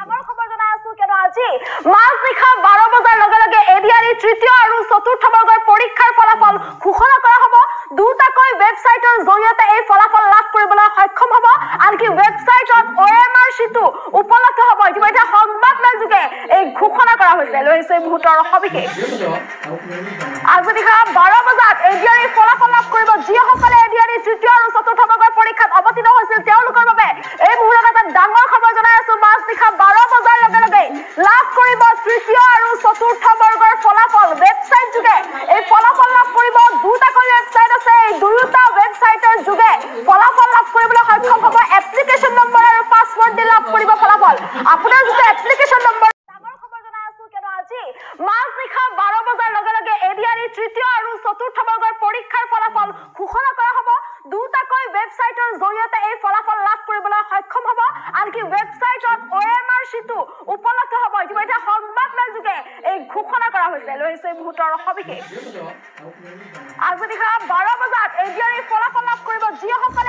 ডাঙৰ খবৰ জনাই আছো কিয়নো আজি মাজনিশা 12 বজাৰ লগে লগে এডিআৰই তৃতীয় আৰু চতুৰ্থ বৰ্গৰ পৰীক্ষাৰ ফলাফল ঘোষণা কৰা হ'ব দুটাকৈ ৱেবছাইটৰ জৰিয়তে এই ফলাফল লাভ কৰিবলৈ সক্ষম হ'ব আনকি ৱেবছাইটত OMR শিটু উপলব্ধ হ'ব ইতিমধ্যে সংবাদমেল যোগে এই ঘোষণা কৰা হৈছে লৈছে মুহূৰ্তৰ সবিশেষ আজি নিশা 12 বজাত এডিআৰই ফলাফল লাভ কৰিব যিসকলে এডিআৰই তৃতীয় আৰু চতুৰ্থ বৰ্গৰ পৰীক্ষাত অৱতীৰ্ণ হৈছিল তেওঁলোকৰ বাবে এই মুহূৰ্তত এটা ডাঙৰ খবৰ জনাই আছো মাজনিশা 12 বজাৰ লগে লগে লাভ কৰিব তৃতীয় আৰু চতুৰ্থ বৰ্গৰ ফলাফল ৱেবছাইট যোগে এই ফলাফল লাভ কৰিব দুটাকৈ ৱেবছাইট আছে এই দুয়োটা ৱেবছাইটৰ যোগে ফলাফল লাভ কৰিবলৈ সক্ষম হ'ব এপ্লিকেশন নম্বৰ আৰু পাছৱৰ্ড দি লাভ কৰিব ফলাফল আপোনাৰ যিটো এপ্লিকেশন নম্বৰ ডাঙৰ খবৰ জনাই আছো কিয়নো আজি মাজনিশা 12 বজাৰ লগে লগে এডিআৰই তৃতীয় আৰু চতুৰ্থ বৰ্গৰ পৰীক্ষাৰ ফলাফল ঘোষণা কৰা হ'ব দুটাকৈ ৱেবছাইটৰ জৰিয়তে এই ফলাফল লাভ কৰিবলৈ সক্ষম হ'ব আনকি ৱেবছাইটত OMR শিটু উপলব্ধ হ'ব ইতিমধ্যে সংবাদমেল যোগে এই ঘোষণা কৰা হৈছে লৈছে মুহূৰ্তৰ সবিশেষ আজি নিশা 12 বজাত এডিআৰই ফলাফল লাভ কৰিব যিসকলে